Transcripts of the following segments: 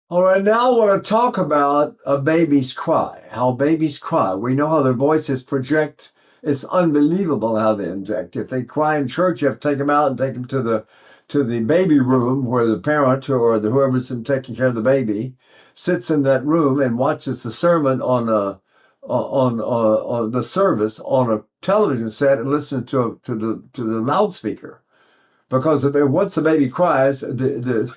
All right, now I want to talk about a baby's cry, how babies cry. We know how their voices project. It's unbelievable how they inject. If they cry in church, you have to take them out and take them to the baby room where the parent or whoever's taking care of the baby sits in that room and watches the sermon on the service on a television set and listens to the loudspeaker. Because once the baby cries, the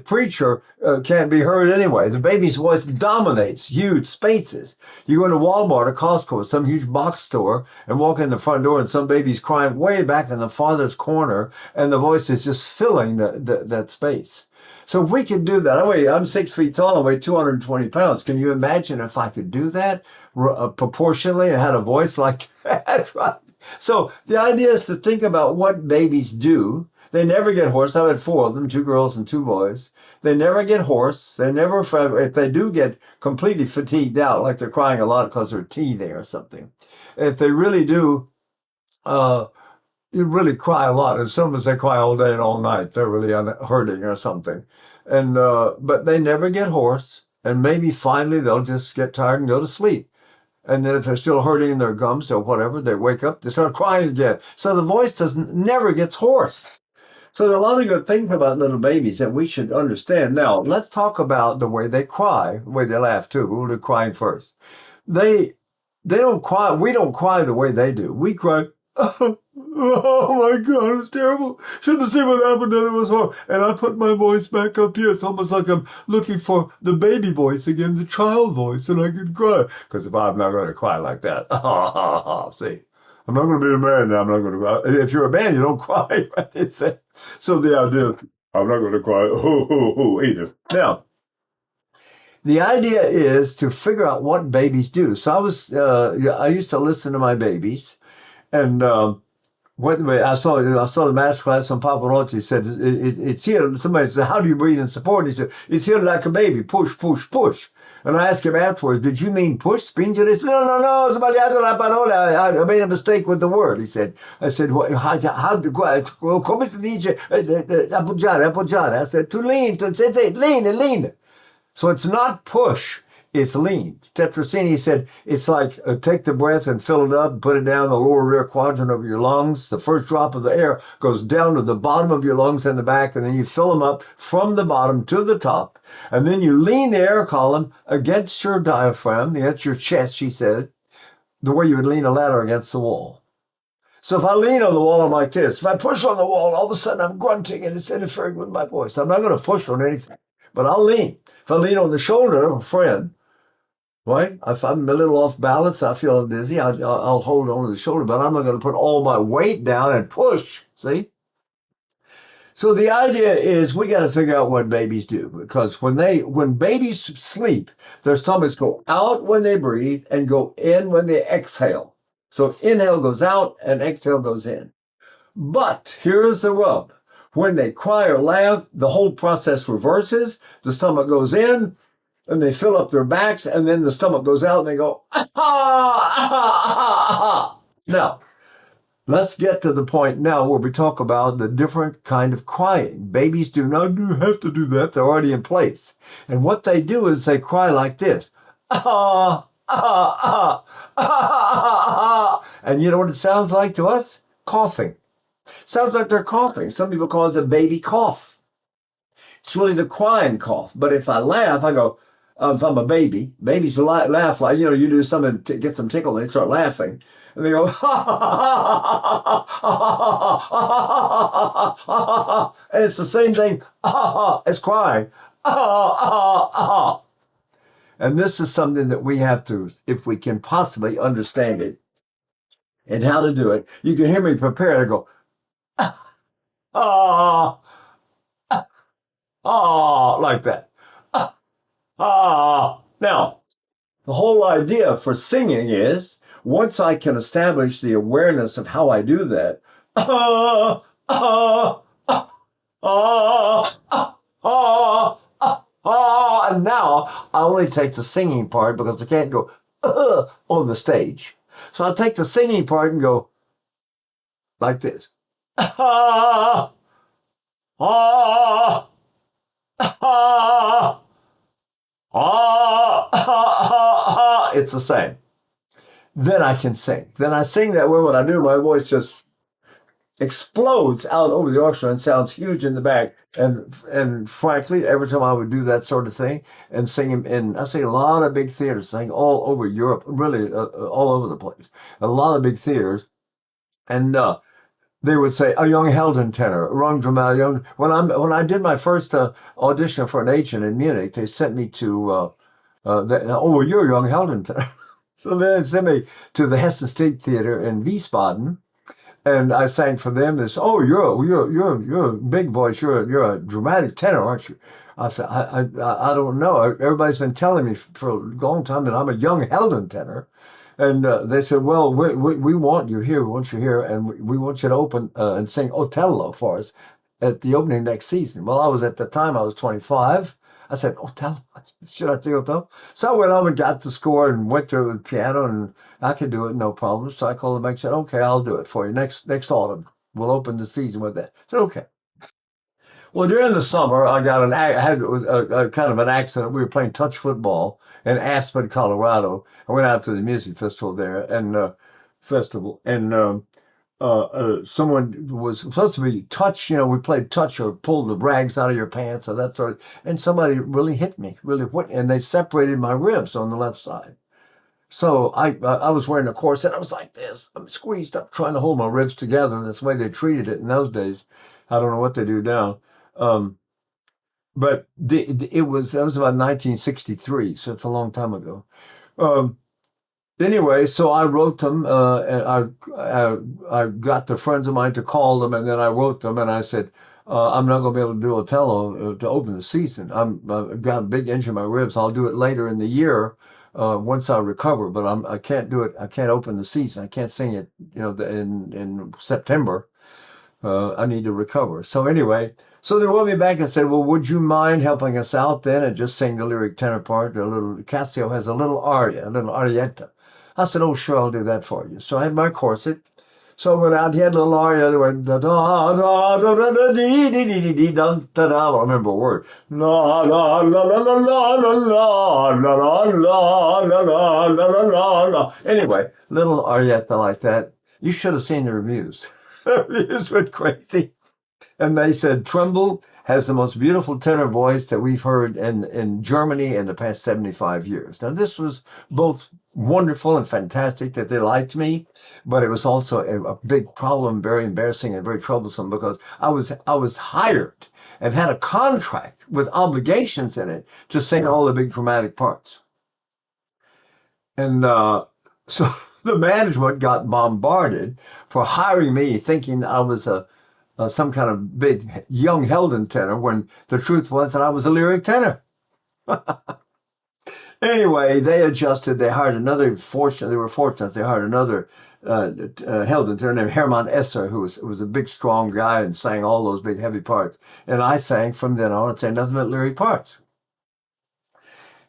preacher can't be heard anyway. The baby's voice dominates huge spaces. You go into Walmart or Costco, some huge box store, and walk in the front door, and some baby's crying way back in the farthest corner, and the voice is just filling that space. So if we could do that, I'm 6 feet tall, I weigh 220 pounds. Can you imagine if I could do that proportionally and had a voice like that? Right? So the idea is to think about what babies do. They never get hoarse. I've had four of them, two girls and two boys. They never get hoarse. They never, if they do get completely fatigued out, like they're crying a lot because they're teething or something. If they really do, you really cry a lot. As soon as they cry all day and all night, they're really hurting or something. And, but they never get hoarse. And maybe finally they'll just get tired and go to sleep. And then if they're still hurting in their gums or whatever, they wake up, they start crying again. So the voice never gets hoarse. So there are a lot of good things about little babies that we should understand. Now, let's talk about the way they cry, the way they laugh too. We'll do crying first. They don't cry. We don't cry the way they do. We cry, oh my God, it's terrible. Shouldn't have seen what happened, and it was horrible. And I put my voice back up here. It's almost like I'm looking for the baby voice again, the child voice, and I can cry. Because if I'm not going to cry like that, see, I'm not going to be a man now. I'm not going to cry. If you're a man, you don't cry, right? They say. So the idea, I'm not going to cry, either. Now, the idea is to figure out what babies do. So I used to listen to my babies. And I saw the master class on Paparotti. He said, it's here. Somebody said, how do you breathe in support? He said, it's here like a baby. Push, push, push. And I asked him afterwards, did you mean push? Spingere? He said, no. Sbagliato la parola. I made a mistake with the word. He said, I said, come si dice? Appoggiare. I said, to lean, lean. So it's not push. It's lean. Tetrasini said it's like take the breath and fill it up, put it down the lower rear quadrant of your lungs. The first drop of the air goes down to the bottom of your lungs and the back, and then you fill them up from the bottom to the top. And then you lean the air column against your diaphragm, against your chest, she said, the way you would lean a ladder against the wall. So if I lean on the wall, I'm like this. If I push on the wall, all of a sudden I'm grunting and it's interfering with my voice. I'm not going to push on anything, but I'll lean. If I lean on the shoulder of a friend, right? If I'm a little off balance, I feel dizzy, I'll hold on to the shoulder, but I'm not going to put all my weight down and push, see? So the idea is we got to figure out what babies do, because when babies sleep, their stomachs go out when they breathe and go in when they exhale. So inhale goes out and exhale goes in. But here's the rub. When they cry or laugh, the whole process reverses. The stomach goes in, and they fill up their backs, and then the stomach goes out, and they go, ah, ah, ah, ah. Now, let's get to the point now where we talk about the different kind of crying. Babies do not have to do that. They're already in place. And what they do is they cry like this. Ah, ah, ah, ah, ah. And you know what it sounds like to us? Coughing. Sounds like they're coughing. Some people call it the baby cough. It's really the crying cough. But if I laugh, I go, if I'm a baby, babies laugh like, you do something to get some tickle and they start laughing. And they go, ha, ha, ha, ha, ha, ha, ha, and it's the same thing as crying. And this is something that we have to, if we can possibly understand it and how to do it. You can hear me prepare to go, ah, like that. Now, the whole idea for singing is once I can establish the awareness of how I do that, and now I only take the singing part because I can't go on the stage. So I'll take the singing part and go like this. it's the same. Then I can sing. Then I sing that way. When I do, my voice just explodes out over the orchestra and sounds huge in the back. And frankly, every time I would do that sort of thing and sing in, I sing a lot of big theaters, sing all over Europe, really all over the place, a lot of big theaters, and they would say a young Helden tenor, a young dramatic. Young, when I did my first audition for an agent in Munich, they sent me to oh, well, you're a young Helden tenor. So then they sent me to the Hessen State Theater in Wiesbaden, and I sang for them. This, oh, you're a big voice. You're a dramatic tenor, aren't you? I said, I don't know. Everybody's been telling me for a long time that I'm a young Helden tenor. And they said, well, we want you here. We want you here. And we want you to open and sing Otello for us at the opening next season. Well, at the time, I was 25. I said, Otello, should I sing Otello? So I went home and got the score and went through the piano, and I could do it, no problem. So I called them back and said, okay, I'll do it for you next autumn. We'll open the season with that. I said, okay. Well, during the summer, I had a kind of an accident. We were playing touch football in Aspen, Colorado. I went out to the music festival there, and someone was supposed to be touch. You know, we played touch or pull the rags out of your pants or that sort of. And somebody really hit me, and they separated my ribs on the left side. So I was wearing a corset. I was like this. I'm squeezed up trying to hold my ribs together. That's the way they treated it in those days. I don't know what they do now. Um, but that was about 1963, so it's a long time ago. Um, anyway, so I wrote them, and I got the friends of mine to call them, and then I wrote them, and I said, I'm not going to be able to do Otello to open the season. I've got a big injury in my ribs. I'll do it later in the year once I recover, but I can't do it. I can't open the season. I can't sing it, in September. I need to recover. So anyway, so they wrote me back and said, well, would you mind helping us out then and just sing the lyric tenor part? Cassio has a little aria, a little arietta. I said, oh, sure, I'll do that for you. So I had my corset. So I went out, he had a little aria that went da da da da da da dee dee dee dee dee da da da. I don't remember a word. La la la la la la la la la la la la la la. Anyway, little arietta like that. You should have seen the reviews. The reviews went crazy. And they said, Trimble has the most beautiful tenor voice that we've heard in Germany in the past 75 years. Now, this was both wonderful and fantastic that they liked me, but it was also a big problem, very embarrassing and very troublesome because I was hired and had a contract with obligations in it to sing all the big dramatic parts. And so the management got bombarded for hiring me, thinking I was some kind of big young Helden tenor, when the truth was that I was a lyric tenor. Anyway, they adjusted. They hired another. They were fortunate. They hired another Helden tenor named Hermann Esser, who was a big, strong guy and sang all those big, heavy parts. And I sang from then on. I'd say nothing but lyric parts.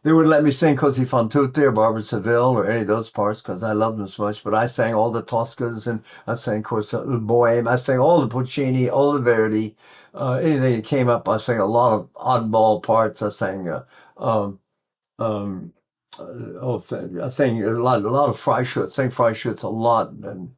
They wouldn't let me sing Così fan tutte or Barbara Seville or any of those parts because I loved them so much. But I sang all the Toscas, and I sang, of course, Bohème. I sang all the Puccini, all the Verdi. Anything that came up, I sang a lot of oddball parts. I sang, um, um, I sang a lot of Freischütz. Sang Freischütz a lot. And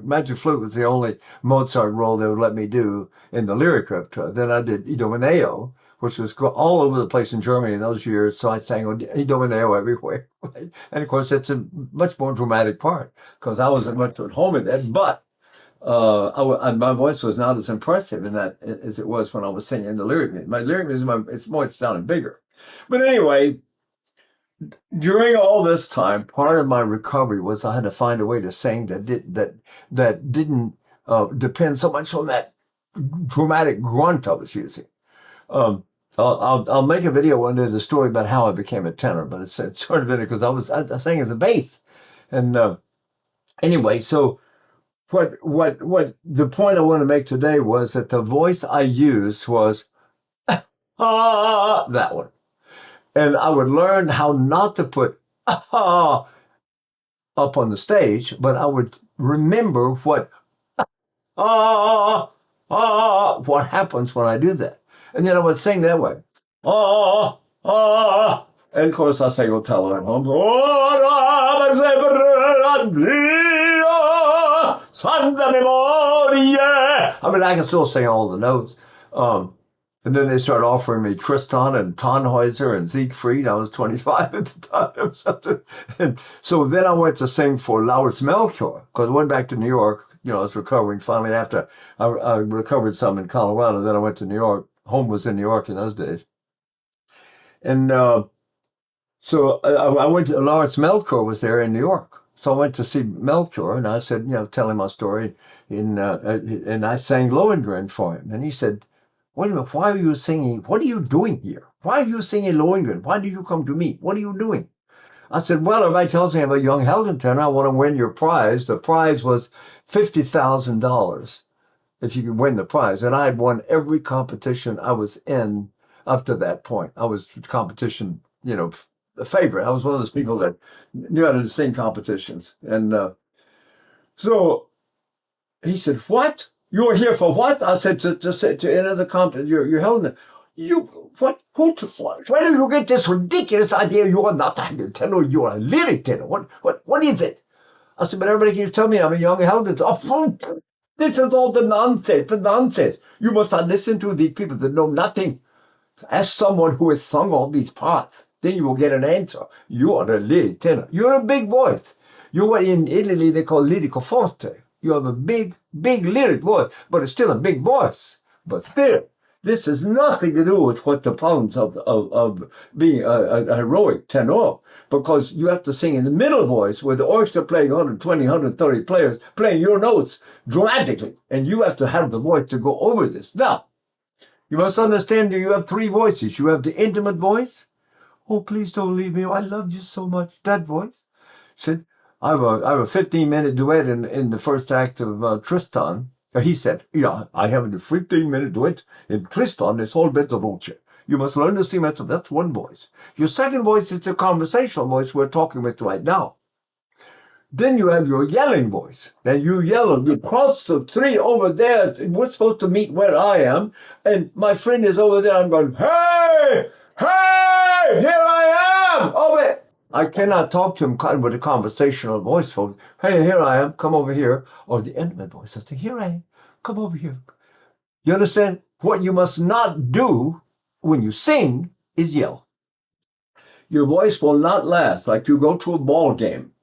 Magic Flute was the only Mozart role they would let me do in the lyric repertoire. Then I did Idomeneo, which was all over the place in Germany in those years. So I sang Idomeneo everywhere. Right? And of course, it's a much more dramatic part because I wasn't much at home in that. But my voice was not as impressive in that as it was when I was singing the lyric music. My lyric music, it's more sounding bigger. But anyway, during all this time, part of my recovery was I had to find a way to sing that didn't depend so much on that dramatic grunt I was using. I'll make a video one day, the story about how I became a tenor, but it's sort of in it because I sang as a bass. And anyway, so what the point I want to make today was that the voice I used was that one. And I would learn how not to put up on the stage, but I would remember what happens when I do that. And then I would sing that way. And of course, I sang Otello at home. Santa memoria. I mean, I can still sing all the notes. And then they started offering me Tristan and Tannhäuser and Siegfried. I was 25 at the time or something. And so then I went to sing for Lauritz Melchior because I went back to New York. You know, I was recovering finally after I recovered some in Colorado. Then I went to New York. Home was in New York in those days. And so I went to Lauritz Melchior was there in New York. So I went to see Melchior and I said, you know, telling my story. And I sang Lohengrin for him. And he said, wait a minute, why are you singing? What are you doing here? Why are you singing Lohengrin? Why did you come to me? What are you doing? I said, well, everybody tells me I'm a young Helden tenor. I want to win your prize. The prize was $50,000 if you could win the prize. And I had won every competition I was in up to that point. I was competition, you know, the favorite. I was one of those people that knew how to sing competitions. And so he said, what? You were here for what? I said, to enter the competition. You're Helden. What? Where did you get this ridiculous idea? You are not a Helden tenor. You are a lyric tenor. What is it? I said, but everybody keeps telling me I'm a young Helden. Oh, this is all the nonsense. You must not listen to these people that know nothing. Ask someone who has sung all these parts. Then you will get an answer. You are a lyric tenor. You're a big voice. You are in Italy, they call lirico forte. You have a big lyric voice, but it's still a big voice. But still, this has nothing to do with what the problems of being a heroic tenor, because you have to sing in the middle voice with the orchestra playing 120, 130 players playing your notes dramatically, and you have to have the voice to go over this. Now, you must understand that you have three voices. You have the intimate voice. Oh, please don't leave me. I love you so much. That voice. Said, I have a 15-minute duet in the first act of Tristan. He said, yeah, I have a 15-minute duet in Tristan. It's all mezzo voce. You must learn to sing mezzo. That's one voice. Your second voice is the conversational voice we're talking with right now. Then you have your yelling voice. And you yell, you cross the tree over there. We're supposed to meet where I am. And my friend is over there. I'm going, hey, here I am. Over. I cannot talk to him with a conversational voice, folks. Hey, here I am. Come over here. Or the intimate voice. I say, here I am. Come over here. You understand? What you must not do when you sing is yell. Your voice will not last. Like you go to a ball game.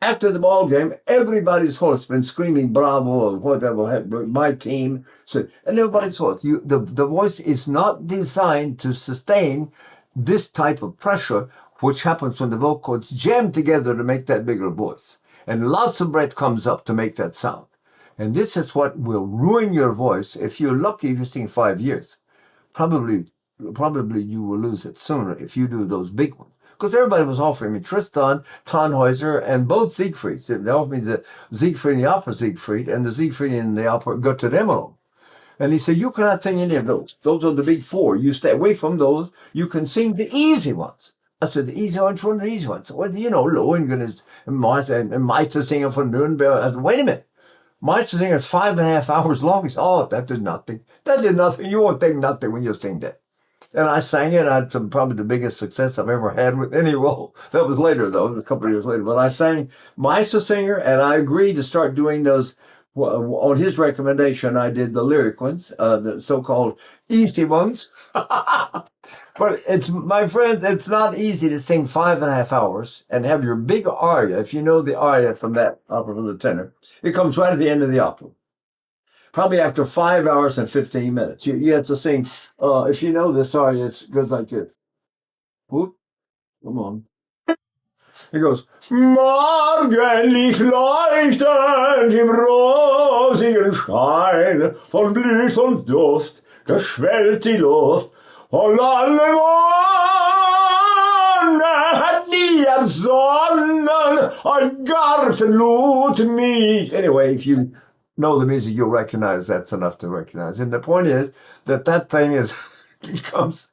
After the ball game, everybody's hoarse, been screaming bravo or whatever, my team. So, and everybody's hoarse. The voice is not designed to sustain this type of pressure, which happens when the vocal cords jam together to make that bigger voice. And lots of breath comes up to make that sound. And this is what will ruin your voice. If you're lucky, if you sing 5 years, probably you will lose it sooner if you do those big ones. Because everybody was offering me Tristan, Tannhäuser, and both Siegfrieds. They offered me the Siegfried in the opera Siegfried and the Siegfried in the opera Götterdämmerung. And he said, you cannot sing any of those. Those are the big four. You stay away from those. You can sing the easy ones. I said, the easy ones, one of the easy ones. Well, you know, Lohengrin is, and Meistersinger from Nuremberg. I said, wait a minute. Meistersinger is 5.5 hours long. He said, oh, that did nothing. That did nothing. You won't think nothing when you sing that. And I sang it. I had probably the biggest success I've ever had with any role. That was later, though. It was a couple of years later. But I sang Meistersinger, and I agreed to start doing those. On his recommendation, I did the lyric ones, the so-called easy ones. But it's, my friends, it's not easy to sing 5.5 hours and have your big aria. If you know the aria from that opera from the tenor, it comes right at the end of the opera. Probably after 5 hours and 15 minutes. You have to sing, if you know this aria, it goes like this. Whoop, come on. It goes, Morgenlicht leuchtend im rosigen Schein, von Blüt und Duft, geschwellt die Luft, und alle Wonne hat die ersonnen, ein Garten lud mich. Anyway, if you know the music, you'll recognize that's enough to recognize. And the point is that thing is, comes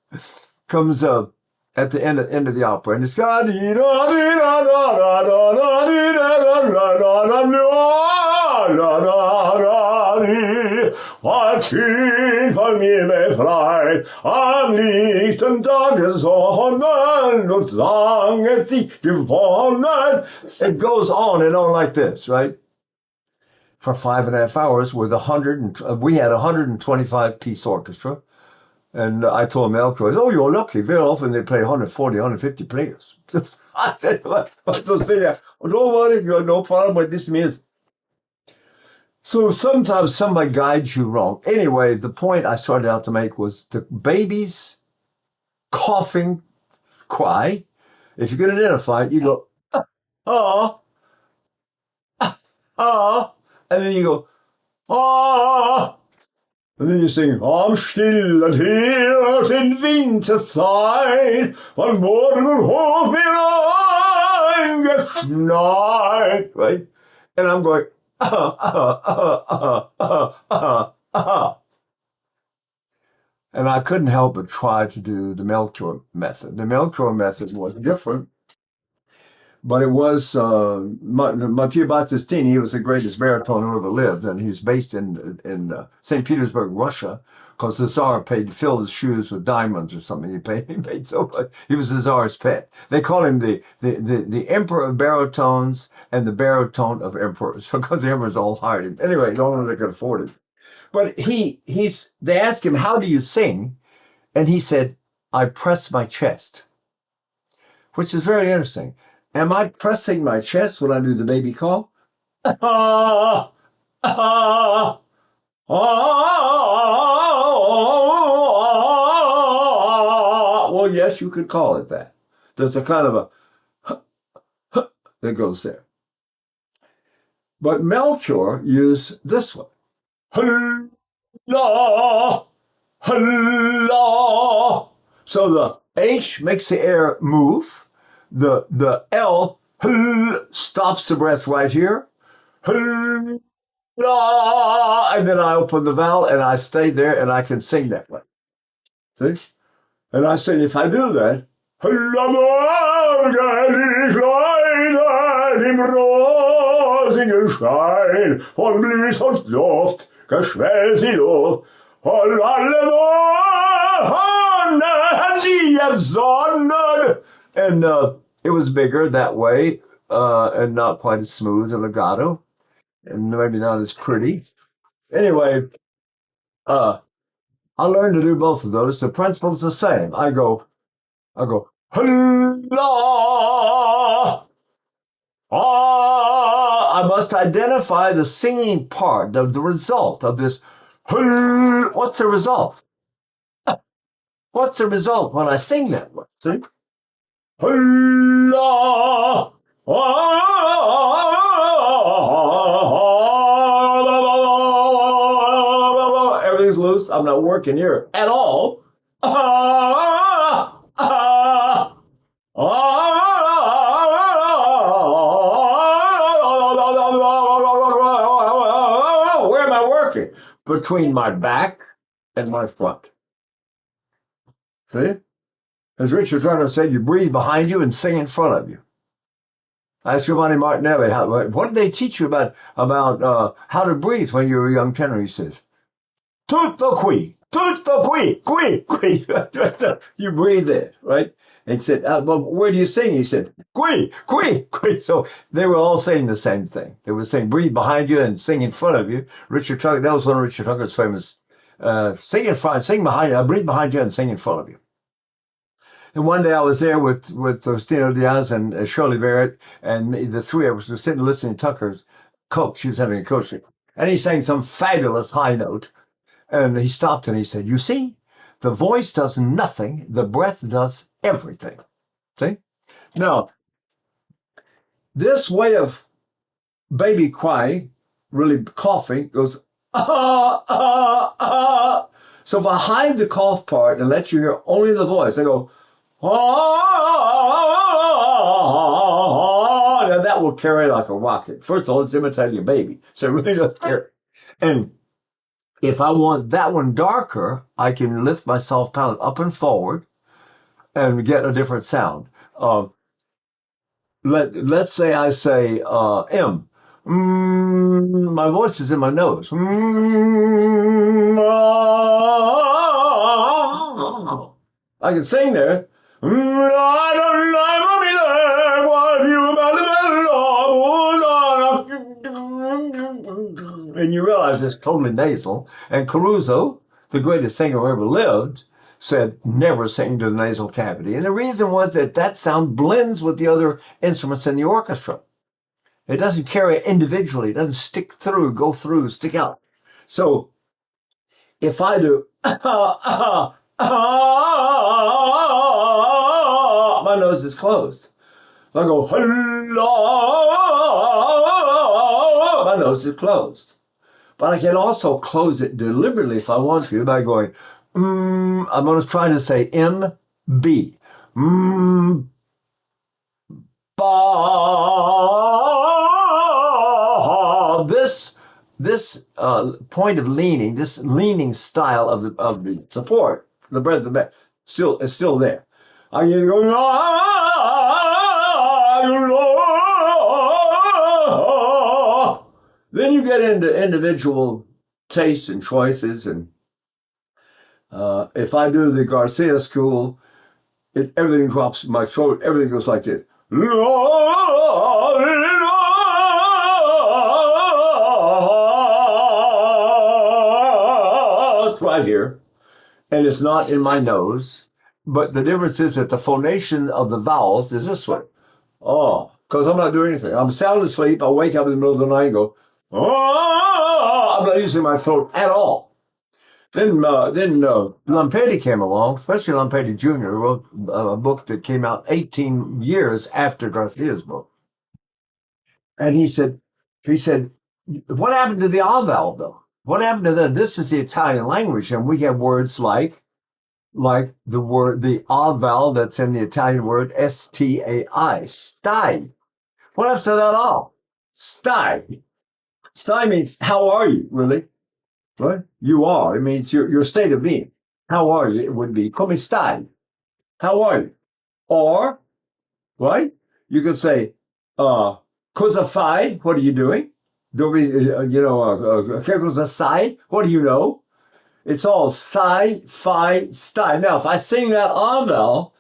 at the end of the opera, and it's was schien von mir befreit, am lichten Tagessonnen und sang es sich gewonnen. It goes on and on like this, right? For 5.5 hours with we had a 125-piece orchestra. And I told Melchior, oh, you're lucky. Very often they play 140, 150 players. I said, what? Don't say that. Don't worry, you have no problem with this music. So sometimes somebody guides you wrong. Anyway, the point I started out to make was the baby's coughing cry. If you can identify it, you go, ah, ah, ah, and then you go, ah. And then you sing, am stillen Himmel in Winterzeit, von Morgen hoch mir eingeschneit, right? And I'm going, and I couldn't help but try to do the Melchior method. The Melchior method was different, but it was Matteo Battistini. He was the greatest baritone who ever lived, and he was based in St. Petersburg, Russia, because the Tsar filled his shoes with diamonds or something. He paid so much. He was the Tsar's pet. They call him the Emperor of Baritones and the Baritone of Emperors, because the emperors all hired him. Anyway, no one they could afford it. But they asked him, how do you sing? And he said, I press my chest, which is very interesting. Am I pressing my chest when I do the baby call? Ah, ah, ah. Well, yes, you could call it that. There's a kind of a that goes there. But Melchior used this one. La, la. So the H makes the air move. The L stops the breath right here. And then I open the vowel and I stay there and I can sing that way. See? And I say, if I do that, im rosigen Schein von Blüß und Luft geschwellt die Luft und alle Wochen sie ersonnen. And it was bigger that way, and not quite as smooth a legato, and maybe not as pretty. Anyway, I learned to do both of those. The principle's the same. I go, la, ah. I must identify the singing part, the result of this. What's the result? What's the result when I sing that one? See? Everything's loose. I'm not working here at all. Where am I working? Between my back and my front. See? As Richard Turner said, you breathe behind you and sing in front of you. I asked Giovanni Martinelli, what did they teach you about how to breathe when you were a young tenor? He says, tutto qui, qui. You breathe there, right? And he said, well, where do you sing? He said, qui. So they were all saying the same thing. They were saying, breathe behind you and sing in front of you. Richard Tucker, that was one of Richard Tucker's famous, sing in front, sing behind you, breathe behind you and sing in front of you. And one day I was there with Faustino Diaz and Shirley Barrett, and the three of us were sitting listening to Tucker's coach. She was having a coaching. And he sang some fabulous high note. And he stopped and he said, you see, the voice does nothing. The breath does everything. See? Now, this way of baby crying, really coughing, goes, ah, ah, ah. So if I hide the cough part and let you hear only the voice, I go, ah, and that will carry like a rocket. First of all, it's imitating a baby, so it really doesn't carry. And if I want that one darker, I can lift my soft palate up and forward and get a different sound. Let's say I say M. My voice is in my nose. I can sing there. And you realize it's totally nasal. And Caruso, the greatest singer who ever lived, said never sing to the nasal cavity. And the reason was that that sound blends with the other instruments in the orchestra. It doesn't carry it individually. It doesn't stick through, go through, stick out. So if I do, my nose is closed. If I go, my nose is closed. But I can also close it deliberately if I want to by going, I'm going to try to say M-B. This point of leaning, this leaning style of the support, the breath of the back, is still there. I can go, then you get into individual tastes and choices. And if I do the Garcia school, everything drops in my throat. Everything goes like this. It's right here. And it's not in my nose. But the difference is that the phonation of the vowels is this way. Oh, because I'm not doing anything. I'm sound asleep. I wake up in the middle of the night and go, oh, I'm not using my throat at all. Then Lampetti came along, especially Lampetti Jr., who wrote a book that came out 18 years after Garcia's book. And he said, what happened to the ah vowel, though? What happened to that? This is the Italian language, and we have words like the ah vowel that's in the Italian word S-T-A-I, stai. What happens to that ah? Stai. Stai means, how are you, really? What? You are. It means your state of being. How are you? It would be, come stai. How are you? Or, right? You could say, cosa fai? What are you doing? Che cosa sai? What do you know? It's all psi, phi, stai. Now, if I sing that ah vowel,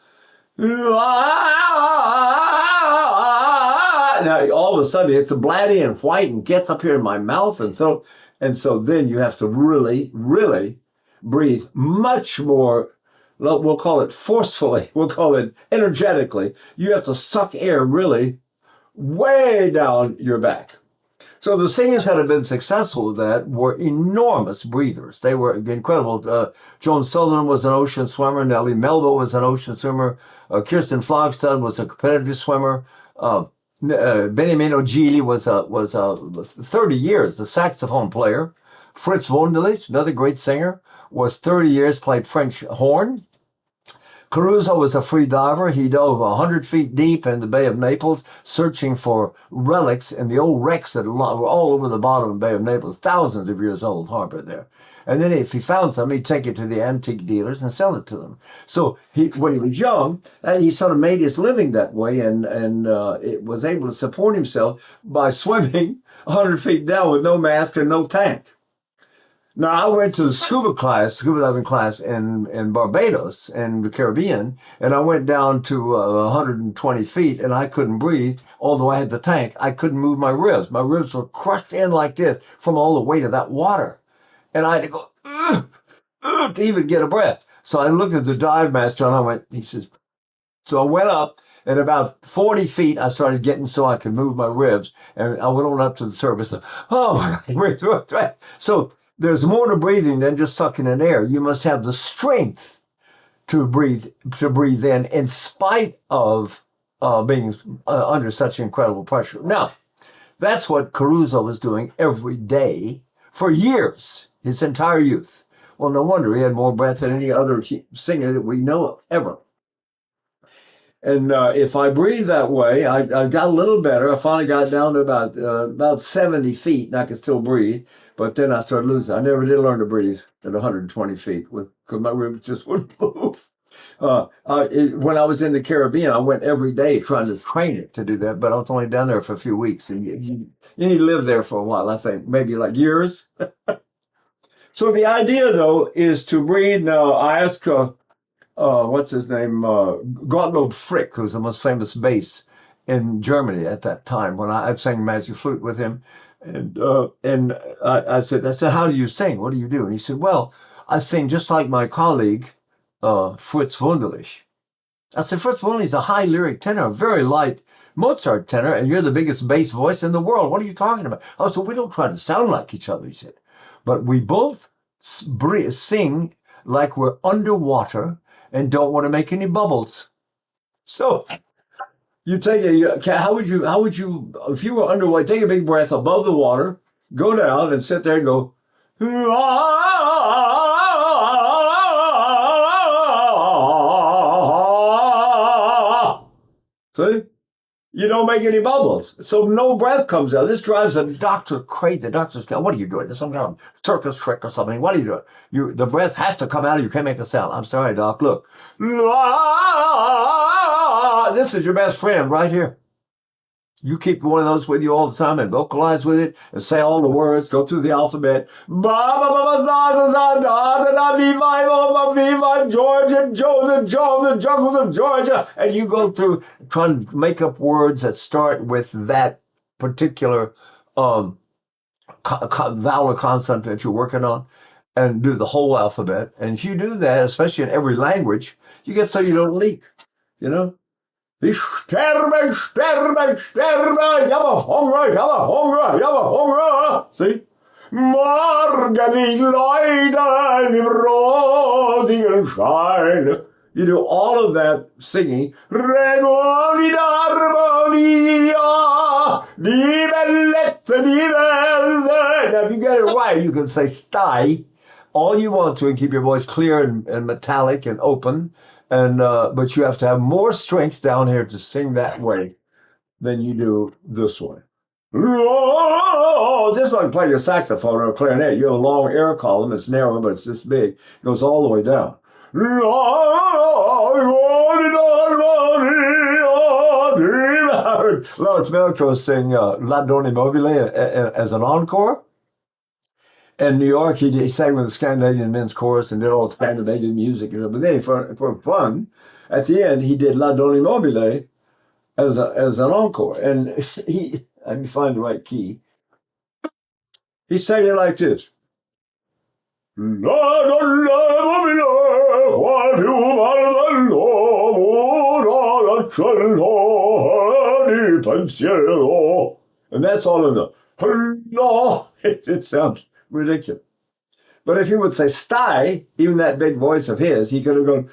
now all of a sudden it's blatty and white and gets up here in my mouth and throat. And so then you have to really, really breathe much more, we'll call it forcefully, we'll call it energetically. You have to suck air really way down your back. So the singers that have been successful with that were enormous breathers. They were incredible. Joan Sutherland was an ocean swimmer. Nellie Melba was an ocean swimmer. Kirsten Flogstad was a competitive swimmer. Beniamino Gili was 30 years a saxophone player. Fritz Wunderlich, another great singer, was 30 years, played French horn. Caruso was a free diver. He dove 100 feet deep in the Bay of Naples, searching for relics and the old wrecks that were all over the bottom of the Bay of Naples, thousands of years old harbor there. And then if he found some, he'd take it to the antique dealers and sell it to them. So when he was young, he sort of made his living that way and it was able to support himself by swimming 100 feet down with no mask and no tank. Now, I went to the scuba diving class in Barbados, in the Caribbean, and I went down to 120 feet, and I couldn't breathe, although I had the tank. I couldn't move my ribs. My ribs were crushed in like this from all the weight of that water. And I had to go, to even get a breath. So I looked at the dive master, and he says, so I went up, and about 40 feet, I started getting so I could move my ribs, and I went on up to the surface. And, oh, so there's more to breathing than just sucking in air. You must have the strength to breathe in spite of being under such incredible pressure. Now, that's what Caruso was doing every day for years, his entire youth. Well, no wonder he had more breath than any other singer that we know of ever. And if I breathe that way, I got a little better. I finally got down to about 70 feet, and I could still breathe. But then I started losing. I never did learn to breathe at 120 feet because my ribs just wouldn't move. When I was in the Caribbean, I went every day trying to train it to do that, but I was only down there for a few weeks. And you need to live there for a while, I think, maybe like years. So the idea, though, is to breed. Now, I asked, what's his name? Gottlob Frick, who's the most famous bass in Germany at that time, when I sang Magic Flute with him. And I said, how do you sing? What do you do? And he said, well, I sing just like my colleague, Fritz Wunderlich. I said, Fritz Wunderlich is a high lyric tenor, a very light Mozart tenor, and you're the biggest bass voice in the world. What are you talking about? Oh, so we don't try to sound like each other, he said. But we both sing like we're underwater and don't want to make any bubbles. So you take how would you, if you were underwater, take a big breath above the water, go down and sit there and go, see? You don't make any bubbles. So no breath comes out. This drives the doctor crazy. The doctor's going, what are you doing? There's some kind of circus trick or something. What are you doing? The breath has to come out. You can't make a sound. I'm sorry, doc. Look. This is your best friend right here. You keep one of those with you all the time and vocalize with it and say all the words, go through the alphabet. Georgia, the jungles of Georgia. And you go through trying to make up words that start with that particular vowel or consonant that you're working on, and do the whole alphabet. And if you do that, especially in every language, you get so you don't leak, you know? Ich sterbe, sterbe, sterbe, ich habe Hunger, ich habe Hunger, ich habe Hunger. See? Morgen die Leute im rosigen Schein. You do all of that singing. Now, if you get it right, you can say sty all you want to and keep your voice clear and metallic and open. And but you have to have more strength down here to sing that way than you do this way. Just like playing a saxophone or a clarinet. You have a long air column. It's narrow, but it's this big. It goes all the way down. Lawrence Melchior sing La Donna Mobile as an encore. In New York, he sang with the Scandinavian Men's Chorus and did all Scandinavian music. But then, for fun, at the end, he did La Donna Mobile as an encore. And let me find the right key. He sang it like this. La Donna Mobile, what you want, and that's all in the it sounds ridiculous. But if he would say sty, even that big voice of his, he could have gone,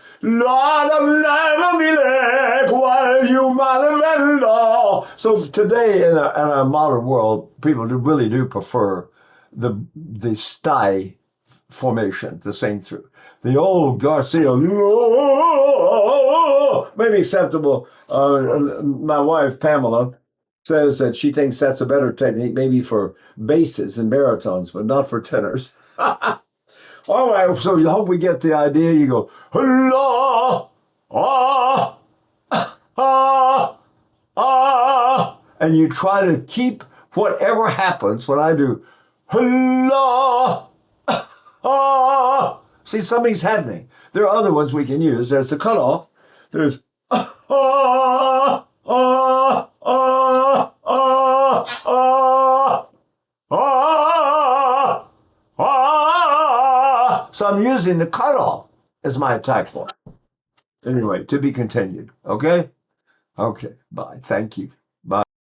so today in our modern world, people really do prefer the sty formation to sing through. The old Garcia, maybe acceptable. My wife, Pamela, says that she thinks that's a better technique maybe for basses and baritones, but not for tenors. All right, so you hope we get the idea. You go, la, ah, ah, ah, and you try to keep whatever happens when I do, la, ah. See, something's happening. There are other ones we can use. There's the cutoff. There's, ah, ah, ah, ah, ah, ah, ah, ah. So I'm using the cutoff as my attack point. Anyway, to be continued. Okay? Okay, bye. Thank you.